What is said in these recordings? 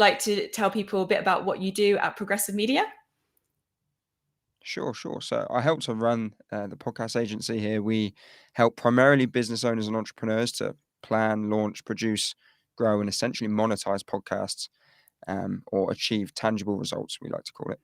like to tell people a bit about what you do at Progressive Media? Sure, sure. So I help to run the podcast agency here. We help primarily business owners and entrepreneurs to plan, launch, produce, grow, and essentially monetize podcasts, or achieve tangible results, we like to call it.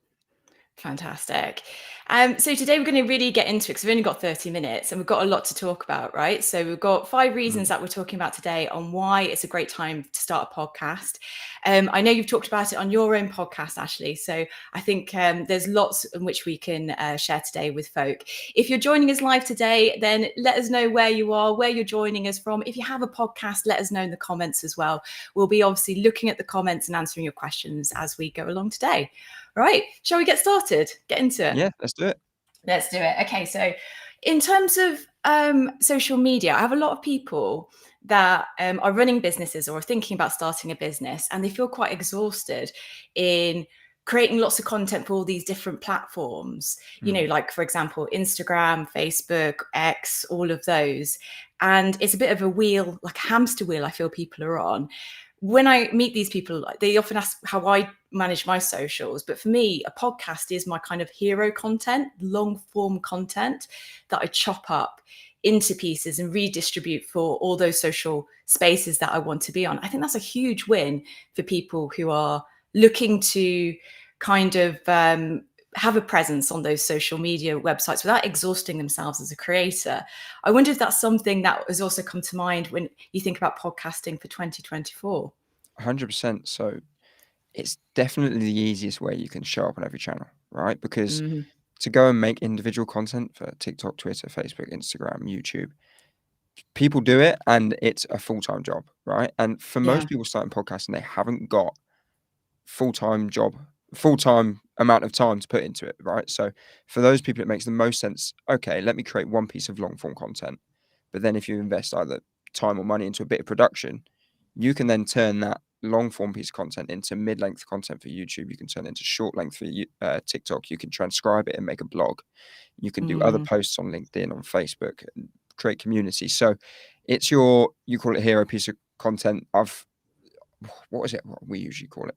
Fantastic. So today we're going to really get into it because we've only got 30 minutes and we've got a lot to talk about, right? So we've got 5 reasons Mm. that we're talking about today on why it's a great time to start a podcast. I know you've talked about it on your own podcast, Ashley. So I think there's lots in which we can share today with folk. If you're joining us live today, then let us know where you are, where you're joining us from. If you have a podcast, let us know in the comments as well. We'll be obviously looking at the comments and answering your questions as we go along today. Right, shall we get started? Get into it. Yeah, let's do it. Let's do it. Okay, so in terms of social media, I have a lot of people that are running businesses or are thinking about starting a business, and they feel quite exhausted in creating lots of content for all these different platforms, you know, Mm. like, for example, Instagram, Facebook, X, all of those. And it's a bit of a wheel, like a hamster wheel, I feel people are on. When I meet these people, they often ask how I manage my socials. But for me, a podcast is my kind of hero content, long form content that I chop up into pieces and redistribute for all those social spaces that I want to be on. I think that's a huge win for people who are looking to kind of have a presence on those social media websites without exhausting themselves as a creator. I wonder if that's something that has also come to mind when you think about podcasting for 2024. 100%. So it's definitely the easiest way you can show up on every channel, right? Because Mhm. to go and make individual content for TikTok, Twitter, Facebook, Instagram, YouTube, people do it and it's a full-time job, right? And for Yeah. most people starting podcasts and they haven't got full-time job, full-time amount of time to put into it, right? So for those people, it makes the most sense. Okay, let me create one piece of long-form content. But then if you invest either time or money into a bit of production, you can then turn that long-form piece of content into mid-length content for YouTube. You can turn it into short length for TikTok. You can transcribe it and make a blog. You can do other Mm. posts on LinkedIn, on Facebook, and create community. So it's your, you call it hero piece of content. What is it? What we usually call it?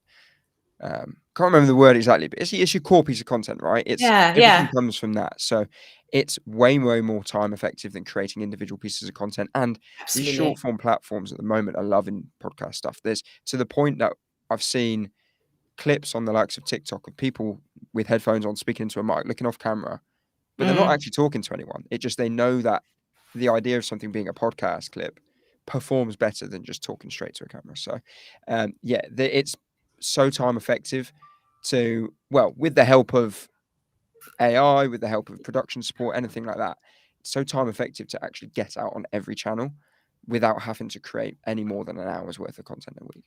Can't remember the word exactly, but it's your core piece of content, right? It's Yeah, everything yeah, comes from that. So it's way, way more time effective than creating individual pieces of content. And these short absolutely. form platforms at the moment are loving podcast stuff. There's to the point that I've seen clips on the likes of TikTok of people with headphones on speaking into a mic, looking off camera, but they're not Mm. actually talking to anyone. It just they know that the idea of something being a podcast clip performs better than just talking straight to a camera. So, yeah, it's so time effective to, well, with the help of AI, with the help of production support, anything like that, it's so time effective to actually get out on every channel without having to create any more than an hour's worth of content a week.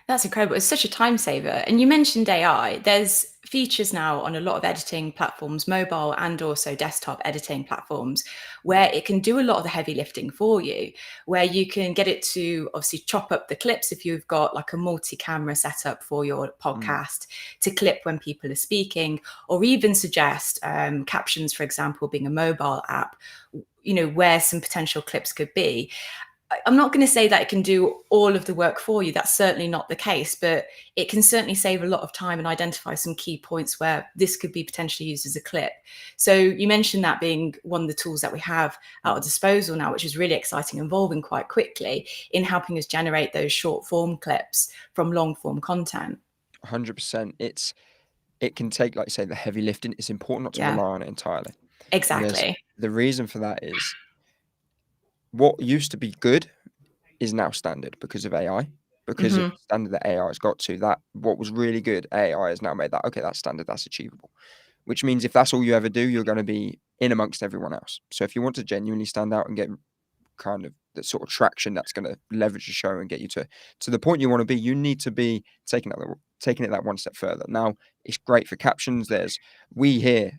That's incredible. It's such a time saver. And you mentioned AI. There's features now on a lot of editing platforms, mobile and also desktop editing platforms, where it can do a lot of the heavy lifting for you, where you can get it to obviously chop up the clips if you've got like a multi-camera setup for your Mm. podcast to clip when people are speaking, or even suggest captions, for example, being a mobile app, you know, where some potential clips could be. I'm not going to say that it can do all of the work for you. That's certainly not the case, but it can certainly save a lot of time and identify some key points where this could be potentially used as a clip. So you mentioned that being one of the tools that we have at our Mm. disposal now, which is really exciting, evolving quite quickly in helping us generate those short form clips from long form content. 100%. It can take, like you say, the heavy lifting. It's important not to Yeah, rely on it entirely. And exactly. the reason for that is what used to be good is now standard because of AI, because of Hmm. the standard that AI has got to. That what was really good, AI has now made that, okay, that's standard, that's achievable. Which means if that's all you ever do, you're going to be in amongst everyone else. So if you want to genuinely stand out and get kind of the sort of traction that's going to leverage the show and get you to the point you want to be, you need to be taking it that one step further. Now, it's great for captions. We here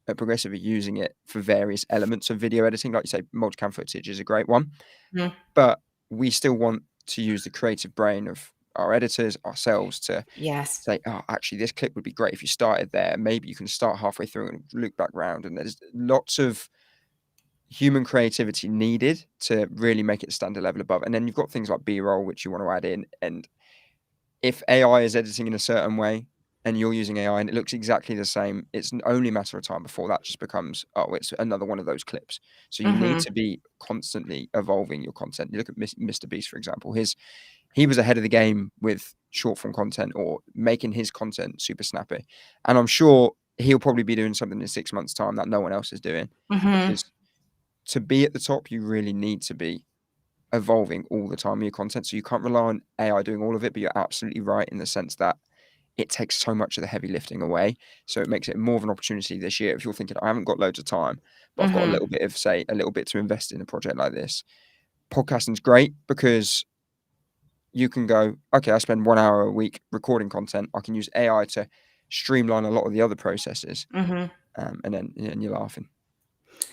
at Progressive are using it for various elements of video editing. Like you say, multicam footage is a great one, Mm. but we still want to use the creative brain of our editors, ourselves, to Yes. say, oh, actually, this clip would be great if you started there. Maybe you can start halfway through and loop back round. And there's lots of human creativity needed to really make it stand a level above. And then you've got things like B-roll, which you want to add in. And if AI is editing in a certain way and you're using AI and it looks exactly the same, it's only a matter of time before that just becomes, oh, it's another one of those clips. So you need to be constantly evolving your content. You look at Mr. Beast, for example. He was ahead of the game with short form content or making his content super snappy. And I'm sure he'll probably be doing something in 6 months' time that no one else is doing, because to be at the top, you really need to be evolving all the time in your content. So you can't rely on AI doing all of it, but you're absolutely right in the sense that it takes so much of the heavy lifting away. So it makes it more of an opportunity this year. If you're thinking, I haven't got loads of time, but I've got a little bit of, say, a little bit to invest in a project like this, podcasting's great because you can go, okay, I spend 1 hour a week recording content. I can use AI to streamline a lot of the other processes. And then you're laughing.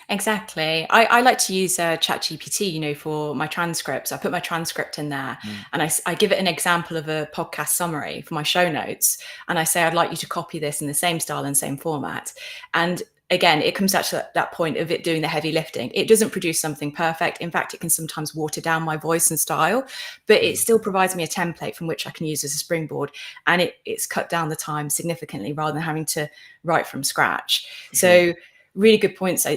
Exactly. I like to use ChatGPT, for my transcripts. I put my transcript in there and I give it an example of a podcast summary for my show notes. And I say, I'd like you to copy this in the same style and same format. And again, it comes back to that point of it doing the heavy lifting. It doesn't produce something perfect. In fact, it can sometimes water down my voice and style, but it still provides me a template from which I can use as a springboard. And it's cut down the time significantly rather than having to write from scratch. So really good points,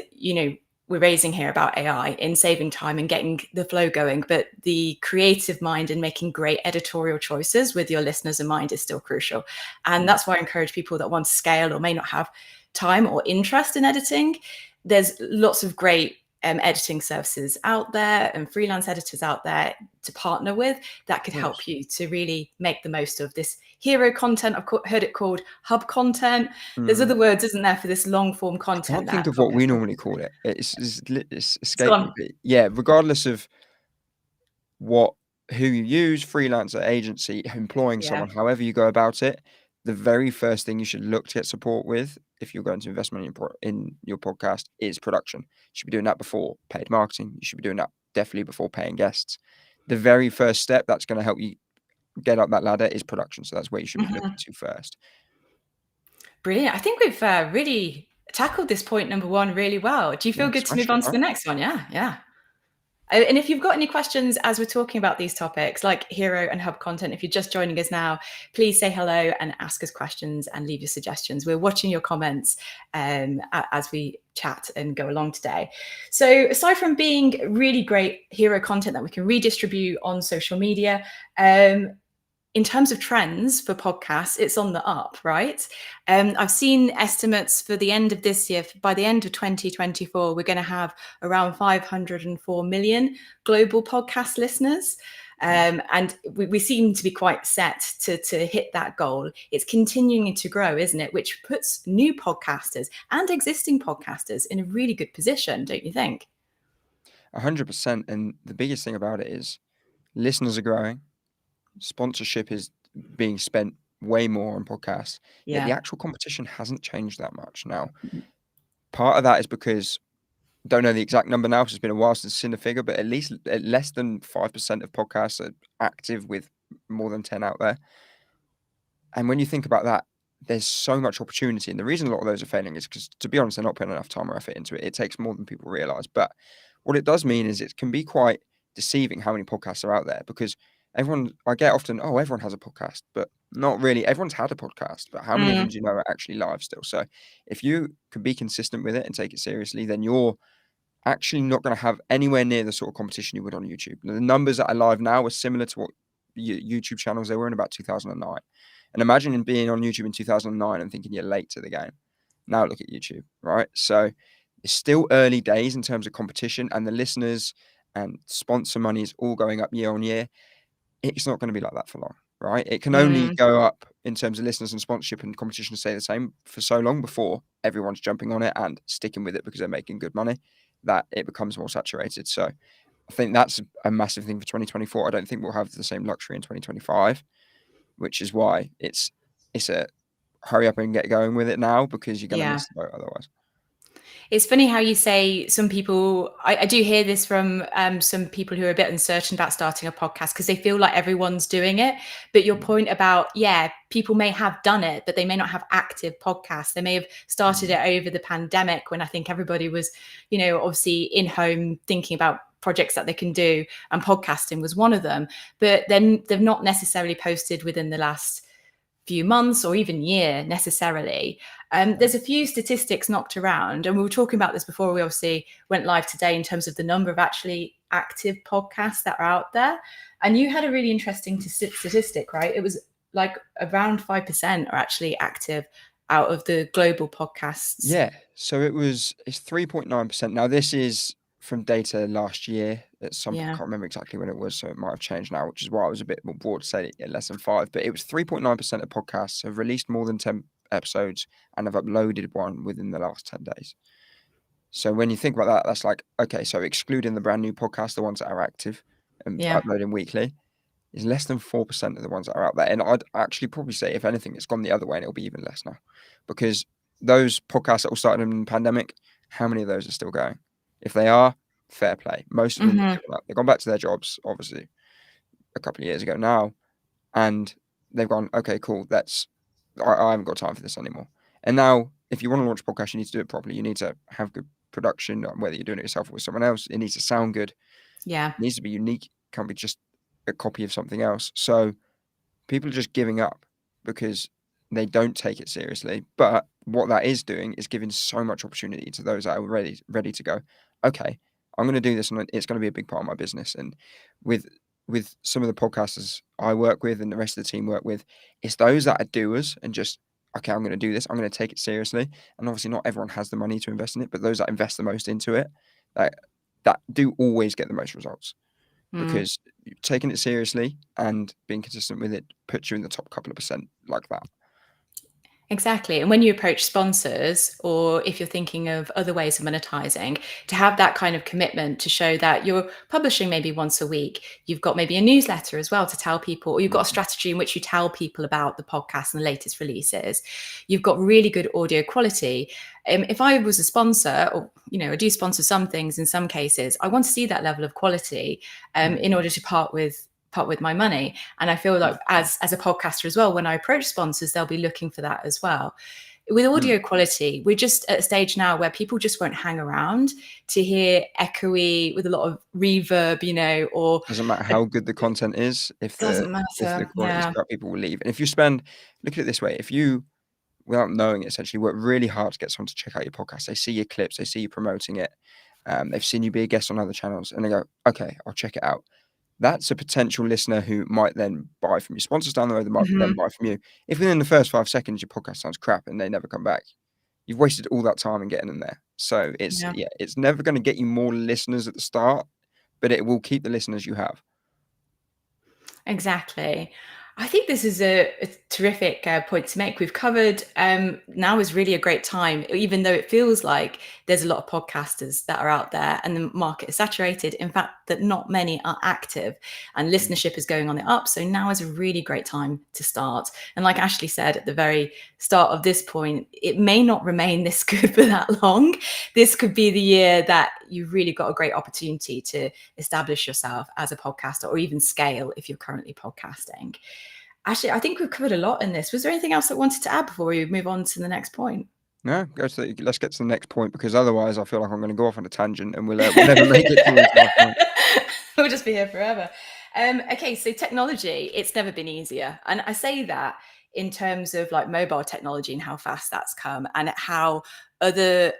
we're raising here about AI in saving time and getting the flow going, but the creative mind and making great editorial choices with your listeners in mind is still crucial. And that's why I encourage people that want to scale or may not have time or interest in editing. There's lots of great editing services out there and freelance editors out there to partner with that could help you to really make the most of this hero content. I've heard it called hub content. There's other words, isn't there, for this long form content? I can't think of what we normally call it. It's escaped me. But yeah, regardless of who you use, freelancer, agency, employing someone, however you go about it, the very first thing you should look to get support with if you're going to invest money in your podcast is production. You should be doing that before paid marketing. You should be doing that definitely before paying guests. The very first step that's going to help you get up that ladder is production. So that's where you should be looking to first. Brilliant. I think we've really tackled this point number one really well. Do you feel good to move on to the next one? Yeah. And if you've got any questions as we're talking about these topics like hero and hub content, if you're just joining us now, please say hello and ask us questions and leave your suggestions. We're watching your comments as we chat and go along today. So aside from being really great hero content that we can redistribute on social media, in terms of trends for podcasts, it's on the up, right? I've seen estimates for the end of this year. By the end of 2024, we're going to have around 504 million global podcast listeners. And we seem to be quite set to hit that goal. It's continuing to grow, isn't it? Which puts new podcasters and existing podcasters in a really good position, don't you think? 100%. And the biggest thing about it is listeners are growing. Sponsorship is being spent way more on podcasts. Yet the actual competition hasn't changed that much. Now, part of that is because don't know the exact number now, because it's been a while since I've seen the figure, but at less than 5% of podcasts are active with more than 10 out there. And when you think about that, there's so much opportunity. And the reason a lot of those are failing is because, to be honest, they're not putting enough time or effort into it. It takes more than people realize. But what it does mean is it can be quite deceiving how many podcasts are out there, because I get often, everyone has a podcast, but not really. Everyone's had a podcast, but how many of them do you know are actually live still? So if you can be consistent with it and take it seriously, then you're actually not going to have anywhere near the sort of competition you would on YouTube. The numbers that are live now are similar to what YouTube channels they were in about 2009. And imagine being on YouTube in 2009 and thinking you're late to the game. Now look at YouTube, right? So it's still early days in terms of competition, and the listeners and sponsor money is all going up year on year. It's not going to be like that for long, right? It can only go up in terms of listeners and sponsorship, and competition stay the same for so long before everyone's jumping on it and sticking with it because they're making good money, that it becomes more saturated. So I think that's a massive thing for 2024. I don't think we'll have the same luxury in 2025, which is why it's a hurry up and get going with it now, because you're going to miss the boat otherwise. It's funny how you say some people, I do hear this from some people who are a bit uncertain about starting a podcast because they feel like everyone's doing it. But your point about, yeah, people may have done it, but they may not have active podcasts. They may have started it over the pandemic when I think everybody was, obviously in home thinking about projects that they can do, and podcasting was one of them. But then they've not necessarily posted within the last few months or even year necessarily. There's a few statistics knocked around, and we were talking about this before we obviously went live today in terms of the number of actually active podcasts that are out there. And you had a really interesting statistic, right? It was like around 5% are actually active out of the global podcasts. Yeah, so it's 3.9%. Now this is from data last year. I can't remember exactly when it was, so it might have changed now, which is why I was a bit more broad to say less than 5. But it was 3.9% of podcasts have released more than 10 episodes and have uploaded one within the last 10 days. So when you think about that, that's like, okay, so excluding the brand new podcasts, the ones that are active and uploading weekly, is less than 4% of the ones that are out there. And I'd actually probably say, if anything, it's gone the other way and it'll be even less now. Because those podcasts that all started in the pandemic, how many of those are still going? If they are, fair play. Most of them they've gone back to their jobs, obviously, a couple of years ago now. And they've gone, okay, cool, I haven't got time for this anymore. And now, if you want to launch a podcast, you need to do it properly. You need to have good production, whether you're doing it yourself or with someone else. It needs to sound good. Yeah. It needs to be unique. It can't be just a copy of something else. So people are just giving up because they don't take it seriously. But what that is doing is giving so much opportunity to those that are ready to go, okay, I'm going to do this and it's going to be a big part of my business. And with some of the podcasters I work with and the rest of the team work with, it's those that are doers and just, okay, I'm going to do this. I'm going to take it seriously. And obviously not everyone has the money to invest in it, but those that invest the most into it, that do always get the most results. Because taking it seriously and being consistent with it puts you in the top couple of percent like that. Exactly. And when you approach sponsors, or if you're thinking of other ways of monetizing, to have that kind of commitment to show that you're publishing maybe once a week, you've got maybe a newsletter as well to tell people, or you've got a strategy in which you tell people about the podcast and the latest releases. You've got really good audio quality. If I was a sponsor, or I do sponsor some things in some cases, I want to see that level of quality in order to part with my money. And I feel like as a podcaster as well, when I approach sponsors, they'll be looking for that as well. With audio quality, we're just at a stage now where people just won't hang around to hear echoey with a lot of reverb, or doesn't matter how good the content is. If the quality is crap, people will leave. And if you look at it this way, if you, without knowing it, essentially work really hard to get someone to check out your podcast, they see your clips, they see you promoting it, they've seen you be a guest on other channels, and they go, okay, I'll check it out. That's a potential listener who might then buy from your sponsors down the road, that might then buy from you. If within the first 5 seconds your podcast sounds crap and they never come back, you've wasted all that time in getting them there. So it's never going to get you more listeners at the start, but it will keep the listeners you have. Exactly. I think this is a terrific point to make. We've covered now is really a great time, even though it feels like there's a lot of podcasters that are out there and the market is saturated. In fact, that not many are active and listenership is going on the up. So now is a really great time to start. And like Ashley said at the very start of this point, it may not remain this good for that long. This could be the year that you've really got a great opportunity to establish yourself as a podcaster, or even scale if you're currently podcasting. Actually, I think we've covered a lot in this. Was there anything else that wanted to add before we move on to the next point? No, let's get to the next point, because otherwise I feel like I'm going to go off on a tangent and we'll never make it towards that point. We'll just be here forever. Okay, so technology, it's never been easier. And I say that in terms of like mobile technology and how fast that's come, and how other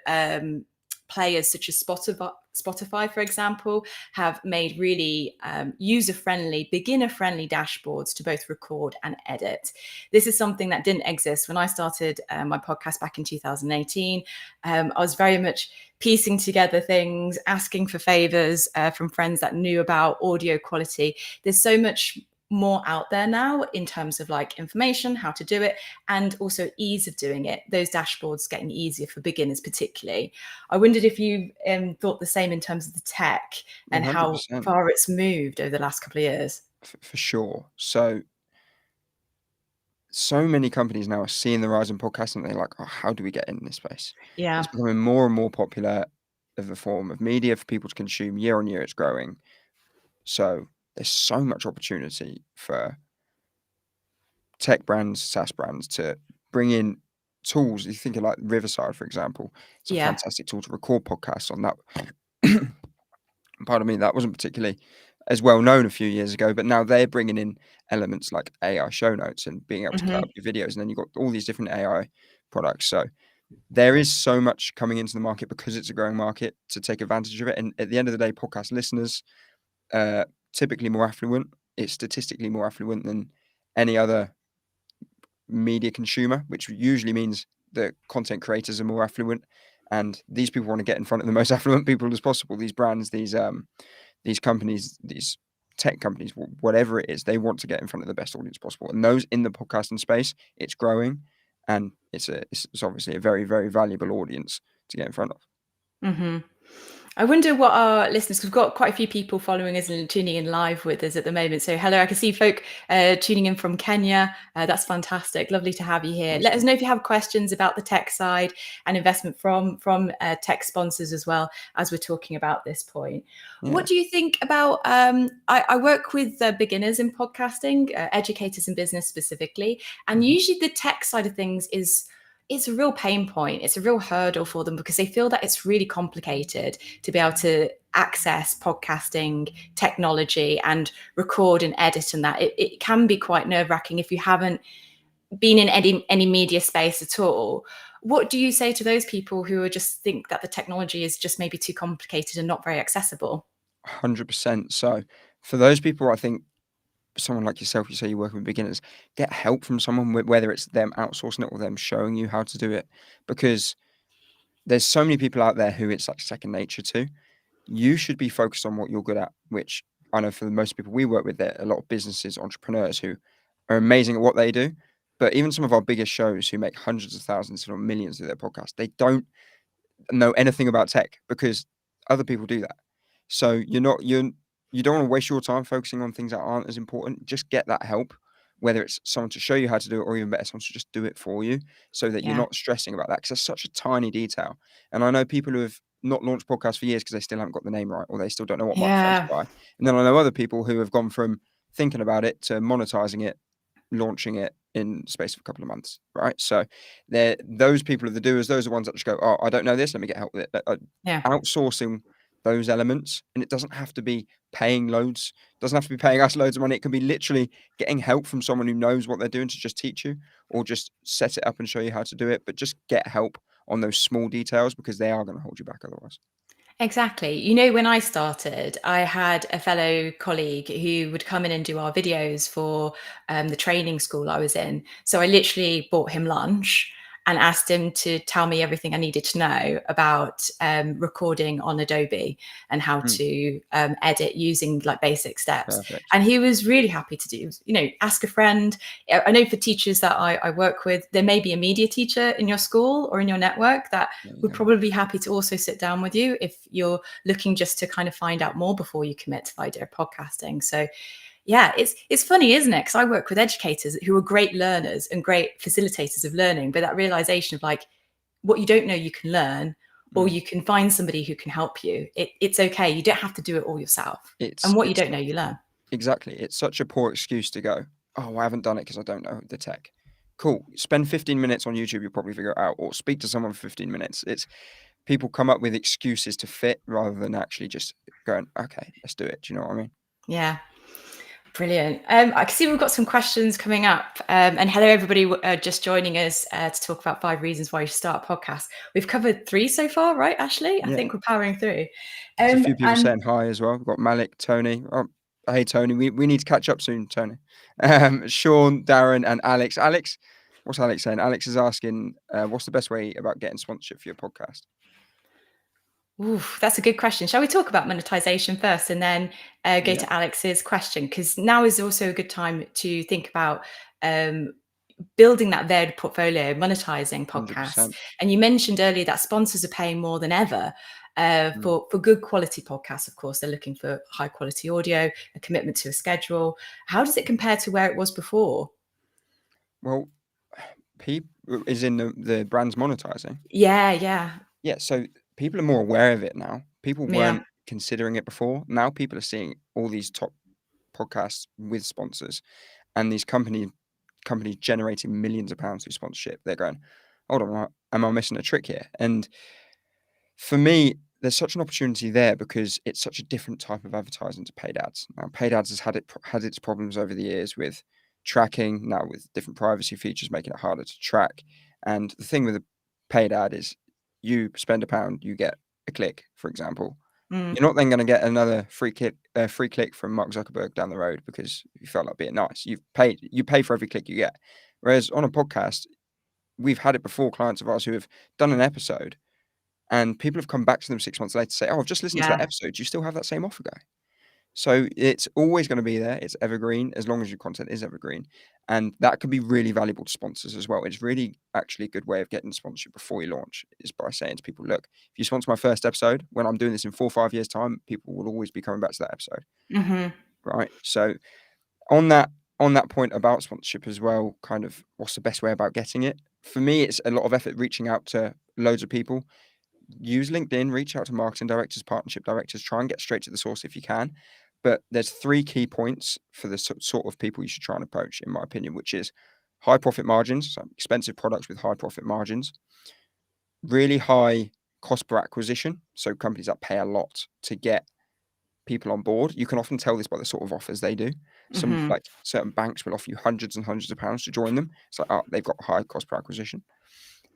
players such as Spotify, for example, have made really user-friendly, beginner-friendly dashboards to both record and edit. This is something that didn't exist when I started my podcast back in 2018. I was very much piecing together things, asking for favors from friends that knew about audio quality. There's so much more out there now in terms of like information, how to do it, and also ease of doing it. Those dashboards getting easier for beginners particularly. I wondered if you thought the same in terms of the tech and 100%. how far it's moved over the last couple of years. For sure. So so many companies now are seeing the rise in podcasting. They're like, oh, how do we get in this space? Yeah. It's becoming more and more popular of a form of media for people to consume. Year on year, it's growing. So there's so much opportunity for tech brands, SaaS brands to bring in tools. You think of like Riverside, for example. It's a Yeah. fantastic tool to record podcasts on that. Pardon me, that wasn't particularly as well known a few years ago, but now they're bringing in elements like AI show notes and being able to cut up your videos, and then you've got all these different AI products. So there is so much coming into the market because it's a growing market to take advantage of it. And at the end of the day, podcast listeners typically more affluent. It's statistically more affluent than any other media consumer, which usually means that content creators are more affluent. And these people want to get in front of the most affluent people as possible. These brands, these companies, these tech companies, whatever it is, they want to get in front of the best audience possible. And those in the podcasting space, it's growing, and it's obviously a very, very valuable audience to get in front of. Mm-hmm. I wonder what our listeners, because we've got quite a few people following us and tuning in live with us at the moment. So hello, I can see folk tuning in from Kenya. That's fantastic. Lovely to have you here. Awesome. Let us know if you have questions about the tech side and investment from tech sponsors as well, as we're talking about this point. Yeah. What do you think about, I work with beginners in podcasting, educators in business specifically, and usually the tech side of things it's a real pain point. It's a real hurdle for them because they feel that it's really complicated to be able to access podcasting technology and record and edit, and that it can be quite nerve-wracking if you haven't been in any media space at all. What do you say to those people who are just think that the technology is just maybe too complicated and not very accessible? 100%. So for those people, I think someone like yourself, you say you're working with beginners, get help from someone, whether it's them outsourcing it or them showing you how to do it, because there's so many people out there who it's like second nature to. You should be focused on what you're good at, which I know for the most people we work with, there are a lot of businesses, entrepreneurs who are amazing at what they do. But even some of our biggest shows who make hundreds of thousands, if not millions of their podcast, they don't know anything about tech because other people do that. So you don't want to waste your time focusing on things that aren't as important. Just get that help, whether it's someone to show you how to do it or even better, someone to just do it for you so that you're not stressing about that, because it's such a tiny detail. And I know people who have not launched podcasts for years because they still haven't got the name right or they still don't know what microphones to buy. And then I know other people who have gone from thinking about it to monetizing it, launching it in the space of a couple of months, right? So those people are the doers. Those are the ones that just go, oh, I don't know this, let me get help with it. Outsourcing those elements, and it doesn't have to be paying loads, doesn't have to be paying us loads of money. It can be literally getting help from someone who knows what they're doing to just teach you or just set it up and show you how to do it. But just get help on those small details because they are going to hold you back otherwise. Exactly. You know, when I started, I had a fellow colleague who would come in and do our videos for the training school I was in. So I literally bought him lunch and asked him to tell me everything I needed to know about recording on Adobe and how to edit using like basic steps. Perfect. And he was really happy to do, ask a friend. I know for teachers that I work with, there may be a media teacher in your school or in your network that would probably be happy to also sit down with you if you're looking just to kind of find out more before you commit to the idea of podcasting. So yeah, it's funny, isn't it? Because I work with educators who are great learners and great facilitators of learning, but that realization of like, what you don't know, you can learn, or you can find somebody who can help you. It's okay. You don't have to do it all yourself. And what you don't know, you learn. Exactly. It's such a poor excuse to go, oh, I haven't done it because I don't know the tech. Cool. Spend 15 minutes on YouTube, you'll probably figure it out, or speak to someone for 15 minutes. It's people come up with excuses to fit rather than actually just going, okay, let's do it. Do you know what I mean? Yeah. Brilliant. I can see we've got some questions coming up. And hello, everybody just joining us to talk about 5 reasons why you should start a podcast. We've covered 3 so far, right, Ashley? I think we're powering through. There's a few people saying hi as well. We've got Malik, Tony. Oh, hey, Tony. We need to catch up soon, Tony. Sean, Darren, and Alex. Alex, what's Alex saying? Alex is asking, what's the best way about getting sponsorship for your podcast? Ooh, that's a good question. Shall we talk about monetization first and then go to Alex's question? Because now is also a good time to think about building that varied portfolio, monetizing podcasts. 100%. And you mentioned earlier that sponsors are paying more than ever for good quality podcasts. Of course, they're looking for high quality audio, a commitment to a schedule. How does it compare to where it was before? Well, people is in the brand's monetizing. Yeah. Yeah, so people are more aware of it now. People Yeah. weren't considering it before. Now people are seeing all these top podcasts with sponsors, and these companies generating millions of pounds through sponsorship. They're going, hold on, am I missing a trick here? And for me, there's such an opportunity there because it's such a different type of advertising to paid ads. Now, paid ads has had its problems over the years with tracking, now with different privacy features making it harder to track. And the thing with a paid ad is you spend £1, you get a click, for example. Mm. You're not then going to get another free click from Mark Zuckerberg down the road because you felt like being nice. You pay for every click you get. Whereas on a podcast, we've had it before, clients of ours who have done an episode and people have come back to them 6 months later to say, "Oh, I've just listened to that Yeah. episode. Do you still have that same offer guy?" So it's always going to be there. It's evergreen as long as your content is evergreen. And that can be really valuable to sponsors as well. It's really actually a good way of getting sponsorship before you launch is by saying to people, look, if you sponsor my first episode, when I'm doing this in 4 or 5 years' time, people will always be coming back to that episode. Hmm. Right. So on that point about sponsorship as well, kind of what's the best way about getting it? For me, it's a lot of effort reaching out to loads of people. Use LinkedIn, reach out to marketing directors, partnership directors, try and get straight to the source if you can. But there's 3 key points for the sort of people you should try and approach, in my opinion, which is high profit margins, so expensive products with high profit margins, really high cost per acquisition, so companies that pay a lot to get people on board. You can often tell this by the sort of offers they do. Some Hmm. like certain banks will offer you hundreds and hundreds of pounds to join them. It's like, oh, they've got high cost per acquisition.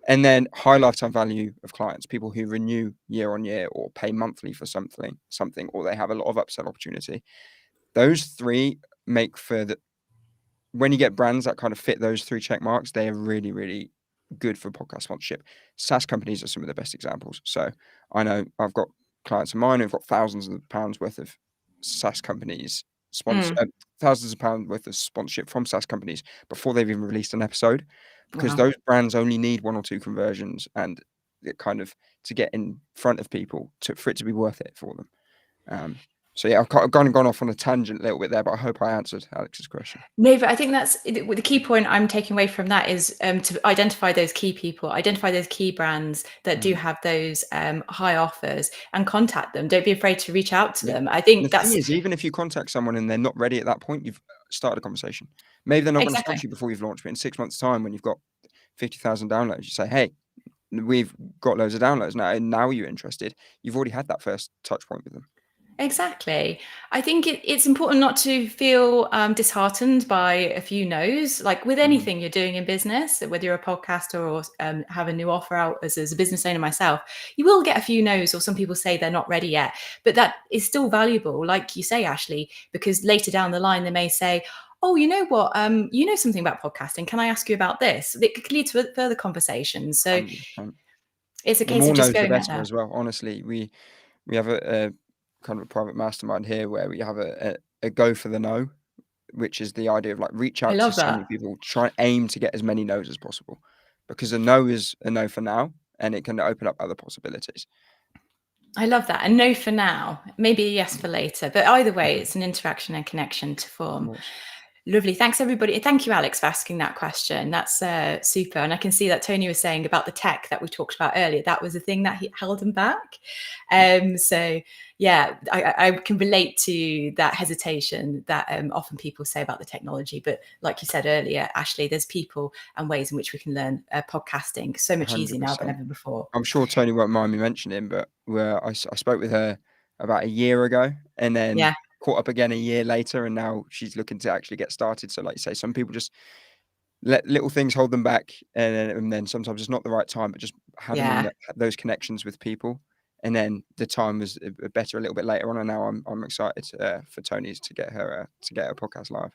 And then high lifetime value of clients, people who renew year on year or pay monthly for something, or they have a lot of upsell opportunity. Those 3 make for the when you get brands that kind of fit those 3 check marks, they are really, really good for podcast sponsorship. SaaS companies are some of the best examples. So I know I've got clients of mine who've got thousands of pounds worth of SaaS companies sponsor Mm. thousands of pounds worth of sponsorship from SaaS companies before they've even released an episode, because Wow. those brands only need 1 or 2 conversions and it kind of to get in front of people for it to be worth it for them. So yeah, I've kind of gone off on a tangent a little bit there, but I hope I answered Alex's question. No, but I think that's the key point I'm taking away from that is to identify those key people, identify those key brands that do Mm. have those high offers and contact them. Don't be afraid to reach out to Yeah. them. I And think the thing that's is, even if you contact someone and they're not ready at that point, you've started a conversation. Maybe they're not going to exactly. sponsor you before you've launched, but in 6 months' time, when you've got 50,000 downloads, you say, "Hey, we've got loads of downloads now, and now you're interested." You've already had that first touch point with them. Exactly. I think it's important not to feel disheartened by a few no's. Like with Mm. anything you're doing in business, whether you're a podcaster or have a new offer out as a business owner myself, you will get a few no's, or some people say they're not ready yet. But that is still valuable, like you say, Ashley, because later down the line they may say, "Oh, you know what? You know something about podcasting. Can I ask you about this?" It could lead to further conversations. So 100%. it's a The case of more just no's, the going out better there. as well. Honestly, we have a kind of a private mastermind here where we have a go for the no, which is the idea of like reach I out to love so that. many people, try and aim to get as many no's as possible, because a no is a no for now, and it can open up other possibilities. I love that. And no for now, maybe a yes Mm. for later. But either way, Mhm. it's an interaction and connection to Of form. course. Lovely. Thanks, everybody. Thank you, Alex, for asking that question. That's super. And I can see that Tony was saying about the tech that we talked about earlier. That was the thing that held him back. So, yeah, I can relate to that hesitation that often people say about the technology. But like you said earlier, Ashley, there's people and ways in which we can learn podcasting so much easier now than 100%. ever before. I'm sure Tony won't mind me mentioning, but I spoke with her about a year ago, and then Yeah. caught up again a year later, and now she's looking to actually get started. So, like you say, some people just let little things hold them back, and then sometimes it's not the right time. But just having Yeah. those connections with people, and then the time was better a little bit later on. And now I'm excited for Tony's to get her podcast live.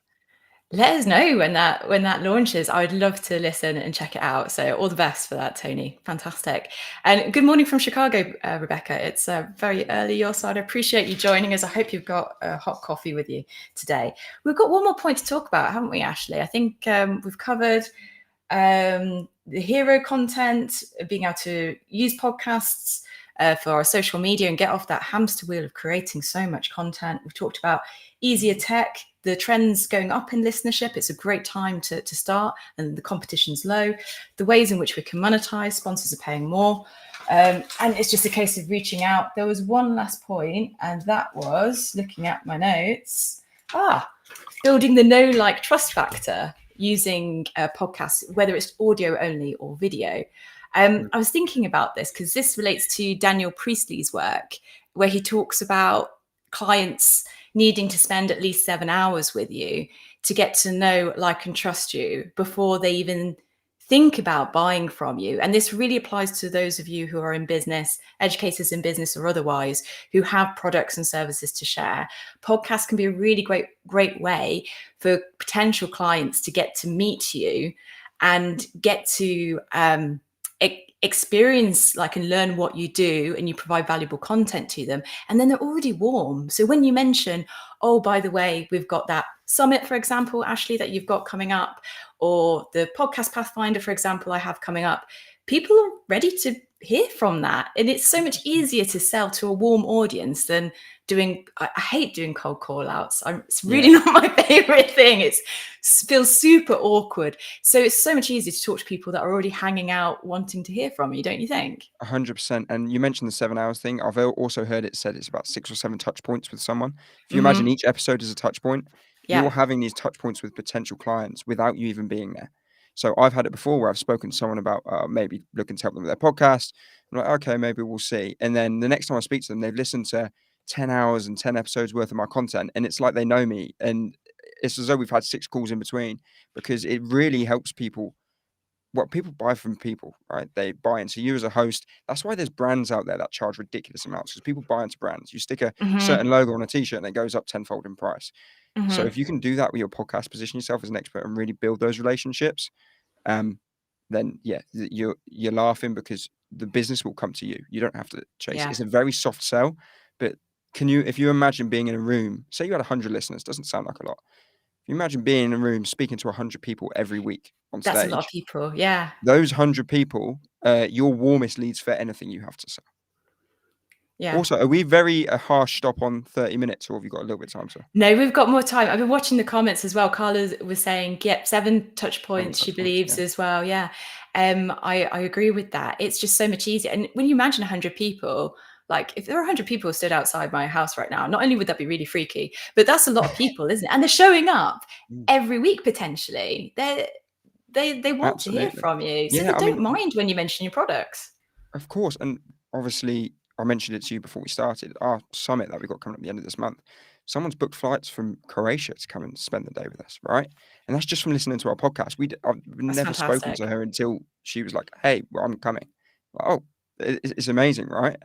Let us know when that launches. I would love to listen and check it out. So all the best for that, Tony. Fantastic. And good morning from Chicago, Rebecca. It's very early your side. I appreciate you joining us. I hope you've got a hot coffee with you today. We've got one more point to talk about, haven't we, Ashley? I think we've covered the hero content, being able to use podcasts for our social media and get off that hamster wheel of creating so much content. We've talked about easier tech, the trend's going up in listenership. It's a great time to start, and the competition's low. The ways in which we can monetize, sponsors are paying more. And it's just a case of reaching out. There was one last point, and that was looking at my notes. Building the know, like, trust factor using podcasts, whether it's audio only or video. I was thinking about this because this relates to Daniel Priestley's work, where he talks about clients needing to spend at least 7 hours with you to get to know, like, and trust you before they even think about buying from you. And this really applies to those of you who are in business, educators in business or otherwise, who have products and services to share. Podcasts can be a really great way for potential clients to get to meet you and get to experience, like, and learn what you do, and you provide valuable content to them, and then they're already warm. So when you mention, oh, by the way, we've got that summit, for example, Ashley, that you've got coming up, or the podcast Pathfinder, for example, I have coming up, people are ready to hear from that. And it's so much easier to sell to a warm audience than doing, I hate doing cold call outs. It's really not my favorite thing. It feels super awkward. So it's so much easier to talk to people that are already hanging out, wanting to hear from you, don't you think? 100%. And you mentioned the 7 hours thing. I've also heard it said it's about 6 or 7 touch points with someone. If you imagine each episode is a touch point, you're having these touch points with potential clients without you even being there. So I've had it before where I've spoken to someone about maybe looking to help them with their podcast. I'm like, okay, maybe we'll see. And then the next time I speak to them, they've listened to 10 hours and 10 episodes worth of my content. And it's like they know me. And it's as though we've had 6 calls in between, because it really helps people. Well, people buy from people, right? They buy into you as a host. That's why there's brands out there that charge ridiculous amounts, because people buy into brands. You stick a certain logo on a t-shirt and it goes up tenfold in price. So if you can do that with your podcast, position yourself as an expert and really build those relationships, then you're laughing, because the business will come to you. You don't have to chase it. It's a very soft sell, but if you imagine being in a room, say you had 100 listeners, doesn't sound like a lot. If you imagine being in a room speaking to 100 people every week on stage. That's a lot of people, yeah. Those 100 people, your warmest leads for anything you have to sell. Yeah. Also, are we very a harsh stop on 30 minutes, or have you got a little bit of time, sir? No, we've got more time. I've been watching the comments as well. Carla was saying, 7 touch points, she believes as well. Yeah. I agree with that. It's just so much easier. And when you imagine 100 people, like, if there are 100 people stood outside my house right now, not only would that be really freaky, but that's a lot of people, isn't it? And they're showing up every week potentially. They want to hear from you. So they don't mind when you mention your products. Of course. And obviously, I mentioned it to you before we started, our summit that we've got coming up at the end of this month. Someone's booked flights from Croatia to come and spend the day with us, right? And that's just from listening to our podcast. I've never spoken to her until she was like, hey, well, I'm coming. Like, oh, it's amazing, right?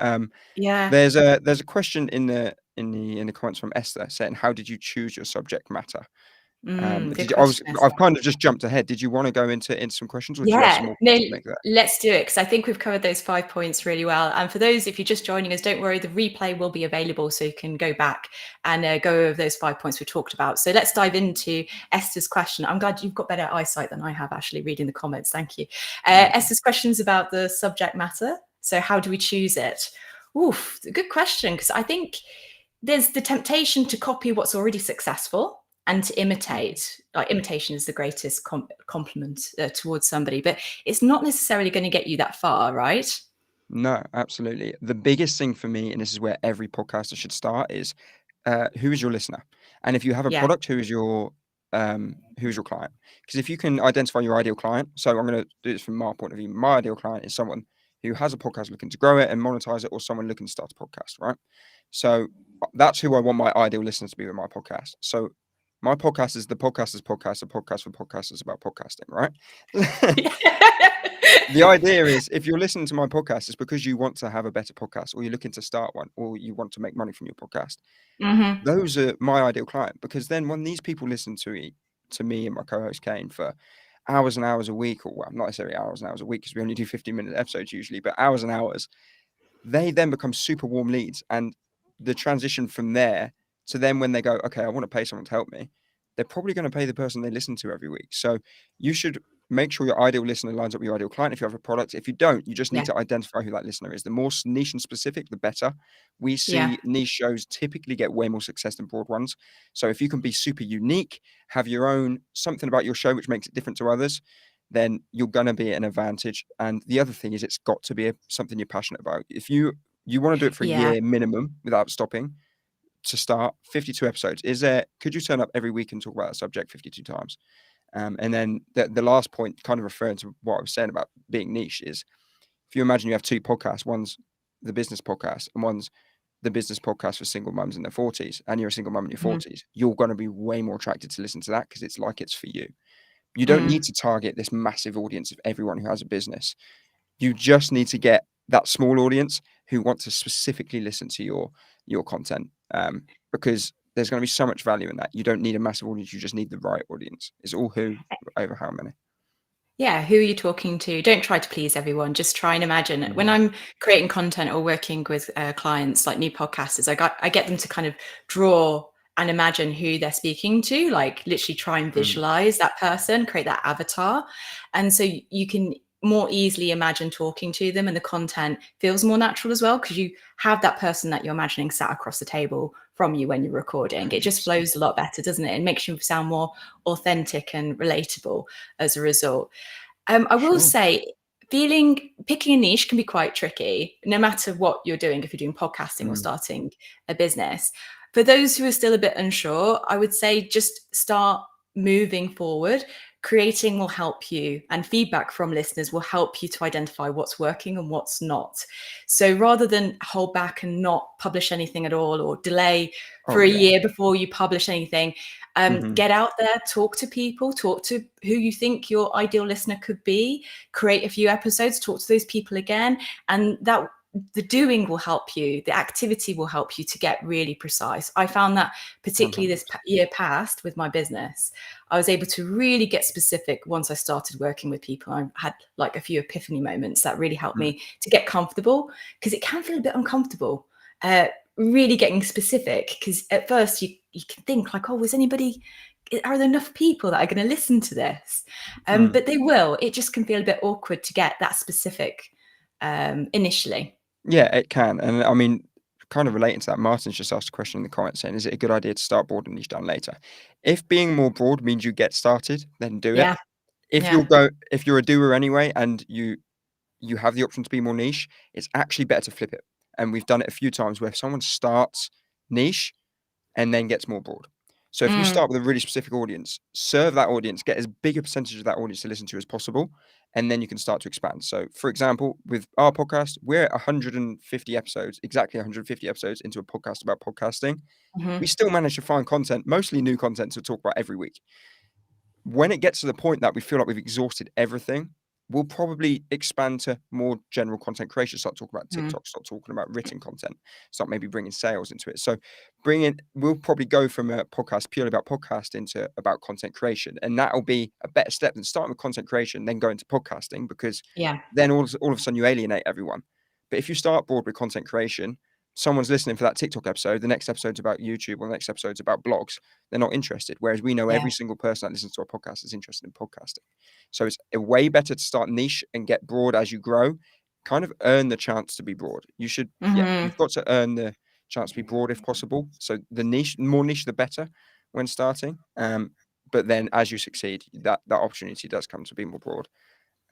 There's a question in the comments from Esther saying, how did you choose your subject matter? I've kind of just jumped ahead. Did you want to go into some questions, or do you have some more points to make that? Let's do it, because I think we've covered those 5 points really well. And for those, if you're just joining us, don't worry, the replay will be available, so you can go back and go over those 5 points we talked about. So let's dive into Esther's question. I'm glad you've got better eyesight than I have, Ashley, reading the comments. Thank you. Esther's question is about the subject matter. So how do we choose it? Oof, good question, because I think there's the temptation to copy what's already successful and to imitate. Like, imitation is the greatest compliment towards somebody, but it's not necessarily going to get you that far, right? No, absolutely. The biggest thing for me, and this is where every podcaster should start, is who is your listener? And if you have a product, who is your client? Because if you can identify your ideal client, so I'm going to do this from my point of view. My ideal client is someone who has a podcast looking to grow it and monetize it, or someone looking to start a podcast, right? So that's who I want my ideal listener to be with my podcast. So my podcast is the podcaster's podcast, a podcast for podcasters about podcasting, right? The idea is, if you're listening to my podcast, it's because you want to have a better podcast, or you're looking to start one, or you want to make money from your podcast. Those are my ideal client, because then when these people listen to me and my co-host Kane for hours and hours a week, or well, not necessarily hours and hours a week, because we only do 15-minute episodes usually, but hours and hours, they then become super warm leads. And the transition from there to then, when they go, okay, I want to pay someone to help me, they're probably going to pay the person they listen to every week. So you should make sure your ideal listener lines up with your ideal client if you have a product. If you don't, you just need Yeah. to identify who that listener is. The more niche and specific, the better. We Yeah. see niche shows typically get way more success than broad ones. So if you can be super unique, have your own something about your show which makes it different to others, then you're going to be at an advantage. And the other thing is it's got to be something you're passionate about. If you want to do it for a Yeah. year minimum without stopping, to start 52 episodes, could you turn up every week and talk about a subject 52 times? And then the last point, kind of referring to what I was saying about being niche, is if you imagine you have two podcasts, one's the business podcast and one's the business podcast for single mums in their 40s, and you're a single mum in your Mhm. 40s, you're going to be way more attracted to listen to that because it's like it's for you. You don't Mm. need to target this massive audience of everyone who has a business. You just need to get that small audience who want to specifically listen to your content, because there's going to be so much value in that. You don't need a massive audience. You just need the right audience. It's all who over how many. Yeah, who are you talking to? Don't try to please everyone. Just try and imagine. When I'm creating content or working with clients, like new podcasters, I get them to kind of draw and imagine who they're speaking to, like literally try and visualize that person, create that avatar. And so you can more easily imagine talking to them, and the content feels more natural as well because you have that person that you're imagining sat across the table from you when you're recording. It just 100%. flows a lot better, doesn't it? It makes you sound more authentic and relatable as a result. I will Sure. say, picking a niche can be quite tricky, no matter what you're doing, if you're doing podcasting or starting a business. For those who are still a bit unsure, I would say just start moving forward. Creating will help you, and feedback from listeners will help you to identify what's working and what's not. So rather than hold back and not publish anything at all, or delay for Oh a yeah. year before you publish anything, Mhm. get out there, talk to people, talk to who you think your ideal listener could be, create a few episodes, talk to those people again, and that the doing will help you, the activity will help you to get really precise. I found that particularly this 100%. year past with my business, I was able to really get specific once I started working with people. I had like a few epiphany moments that really helped me to get comfortable, because it can feel a bit uncomfortable. Really getting specific, because at first you can think like, oh, are there enough people that are going to listen to this? But they will. It just can feel a bit awkward to get that specific initially. Yeah, it can. And I mean, kind of relating to that, Martin's just asked a question in the comments saying, is it a good idea to start broad and niche down later? If being more broad means you get started, then do it. Yeah. If Yeah. you're a doer anyway and you have the option to be more niche, it's actually better to flip it. And we've done it a few times where someone starts niche and then gets more broad. So if you Mm. start with a really specific audience, serve that audience, get as big a percentage of that audience to listen to as possible, and then you can start to expand. So, for example, with our podcast, we're at 150 episodes, exactly 150 episodes into a podcast about podcasting. Mhm. We still manage to find content, mostly new content to talk about every week. When it gets to the point that we feel like we've exhausted everything, we'll probably expand to more general content creation, start talking about Mm. TikTok, start talking about written content, start maybe bringing sales into it. So we'll probably go from a podcast purely about podcasting to about content creation. And that'll be a better step than starting with content creation, then going to podcasting, because Yeah. then all of a sudden you alienate everyone. But if you start broad with content creation, someone's listening for that TikTok episode, the next episode's about YouTube, or the next episode's about blogs, they're not interested. Whereas we know Yeah. every single person that listens to our podcast is interested in podcasting. So it's a way better to start niche and get broad as you grow. Kind of earn the chance to be broad. Mhm. You've got to earn the chance to be broad if possible. So the more niche, the better when starting. But then as you succeed, that opportunity does come to be more broad.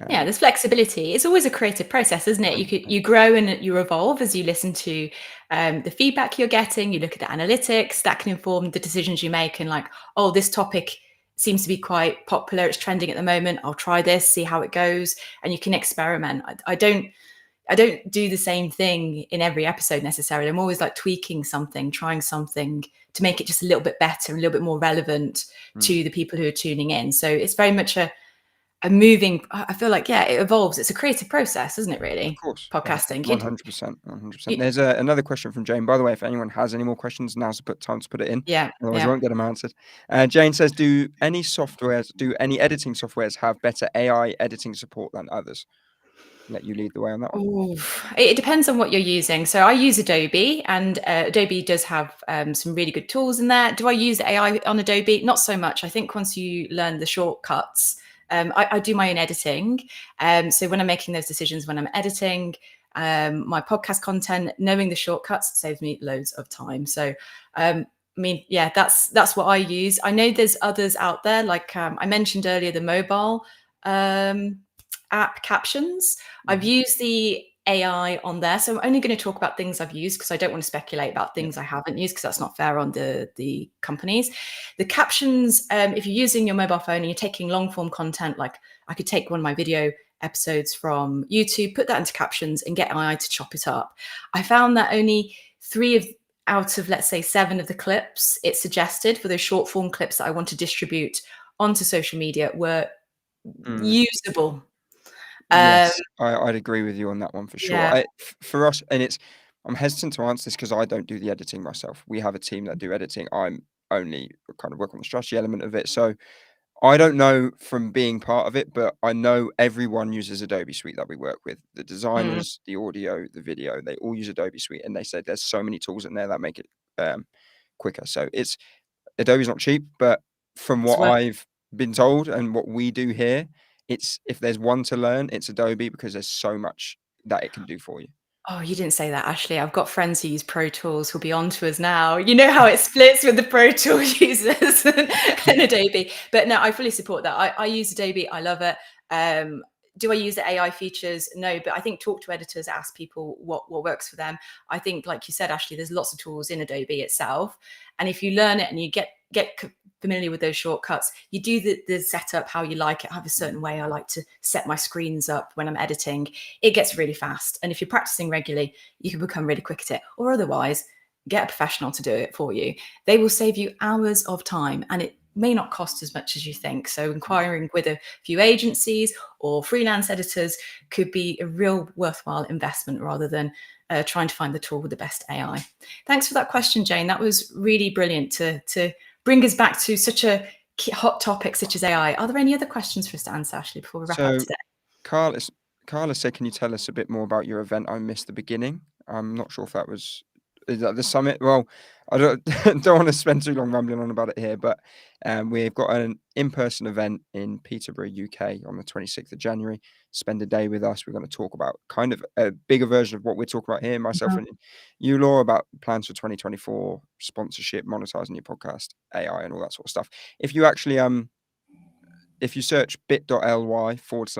Yeah, there's flexibility. It's always a creative process, isn't it? You grow and you evolve as you listen to the feedback you're getting. You look at the analytics that can inform the decisions you make. And like, oh, this topic seems to be quite popular. It's trending at the moment. I'll try this, see how it goes, and you can experiment. I don't do the same thing in every episode necessarily. I'm always like tweaking something, trying something to make it just a little bit better, a little bit more relevant to the people who are tuning in. So it's very much a moving, I feel like, yeah, it evolves. It's a creative process, isn't it, Of really? course, Podcasting. 100%, 100%. You, There's another question from Jane. By the way, if anyone has any more questions, now's the time to put it in. yeah, Otherwise, you yeah. won't get them answered. Jane says, do any editing softwares have better AI editing support than others? Let you lead the way on that one. Ooh, it depends on what you're using. So I use Adobe, and Adobe does have some really good tools in there. Do I use AI on Adobe? Not so much. I think once you learn the shortcuts, I do my own editing. So when I'm making those decisions, when I'm editing my podcast content, knowing the shortcuts saves me loads of time. So I mean, yeah, that's what I use. I know there's others out there, like I mentioned earlier, the mobile app Captions. I've used the AI on there, so I'm only going to talk about things I've used because I don't want to speculate about things I haven't used, because that's not fair on the companies. The Captions, if you're using your mobile phone and you're taking long form content, like I could take one of my video episodes from YouTube, put that into Captions and get AI to chop it up. I found that only 3 out of, let's say, 7 of the clips it suggested for those short form clips that I want to distribute onto social media were usable. Yes, I'd agree with you on that one for sure. Yeah. For us, and I'm hesitant to answer this because I don't do the editing myself. We have a team that do editing. I'm only kind of work on the strategy element of it. So I don't know from being part of it, but I know everyone uses Adobe Suite that we work with. The designers, the audio, the video, they all use Adobe Suite, and they said there's so many tools in there that make it quicker. So Adobe's not cheap, but from It's what worth. I've been told and what we do here, it's if there's one to learn, it's Adobe, because there's so much that it can do for you. Oh, you didn't say that, Ashley. I've got friends who use Pro Tools who'll be on to us now. You know how it splits with the Pro Tool users and Adobe. But no, I fully support that. I use Adobe. I love it. Do I use the AI features? No, but I think talk to editors, ask people what works for them. I think, like you said, Ashley, there's lots of tools in Adobe itself. And if you learn it and you get familiar with those shortcuts, you do the setup how you like it. I have a certain way I like to set my screens up when I'm editing. It gets really fast. And if you're practicing regularly, you can become really quick at it. Or otherwise, get a professional to do it for you. They will save you hours of time, and it may not cost as much as you think. So inquiring with a few agencies or freelance editors could be a real worthwhile investment, rather than trying to find the tool with the best AI. Thanks for that question, Jane. That was really brilliant to bring us back to such a hot topic such as AI. Are there any other questions for us to answer, Ashley, before we wrap up So today? Carla said, can you tell us a bit more about your event? I missed the beginning. I'm not sure if is that the summit? Well, I don't, don't want to spend too long rambling on about it here, but we've got an in-person event in Peterborough, UK on the 26th of January. Spend a day with us. We're going to talk about kind of a bigger version of what we're talking about here, myself and you, Laura, about plans for 2024, sponsorship, monetizing your podcast, AI, and all that sort of stuff. If you actually if you search bit.ly/pod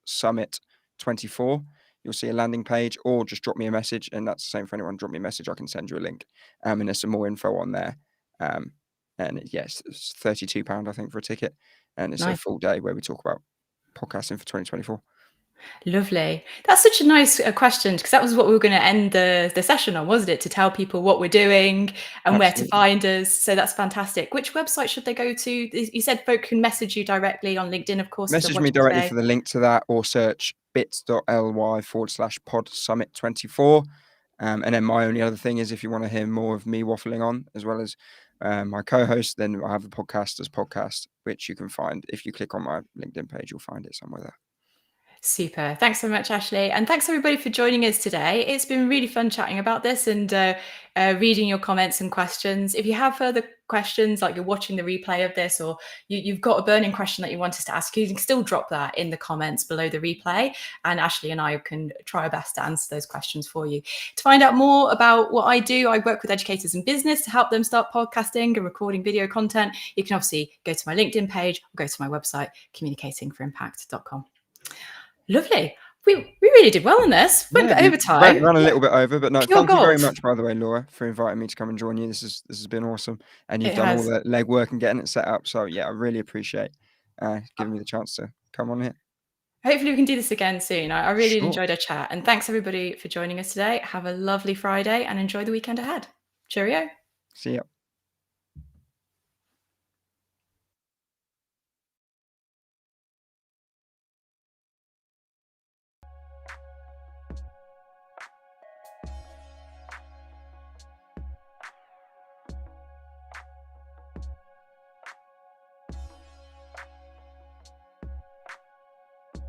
summit 24, you'll see a landing page, or just drop me a message. And that's the same for anyone. Drop me a message. I can send you a link. And there's some more info on there. Yes, it's £32, I think, for a ticket. And it's a Nice. full day where we talk about podcasting for 2024. Lovely. That's such a nice question, because that was what we were going to end the session on, wasn't it? To tell people what we're doing and where to Absolutely. find us. So that's fantastic. Which website should they go to? You said folk can message you directly on LinkedIn, of course. Message me directly for the link to that, or search bit.ly/pod summit 24. And then my only other thing is, if you want to hear more of me waffling on, as well as my co-host, then I have the Podcasters podcast, which you can find. If you click on my LinkedIn page, you'll find it somewhere there. Super. Thanks so much, Ashley. And thanks everybody for joining us today. It's been really fun chatting about this and reading your comments and questions. If you have further questions, like you're watching the replay of this, or you've got a burning question that you want us to ask, you can still drop that in the comments below the replay. And Ashley and I can try our best to answer those questions for you. To find out more about what I do, I work with educators in business to help them start podcasting and recording video content. You can obviously go to my LinkedIn page or go to my website, communicatingforimpact.com. Lovely. We really did well on this. Went over time. Ran a little bit over, but no, Pure thank you very gold. much, by the way, Laura, for inviting me to come and join you. This has been awesome, and you've It done all has. the legwork and getting it set up. So yeah, I really appreciate giving me the chance to come on here. Hopefully we can do this again soon. I really Sure. enjoyed our chat. And thanks everybody for joining us today. Have a lovely Friday and enjoy the weekend ahead. Cheerio. See ya.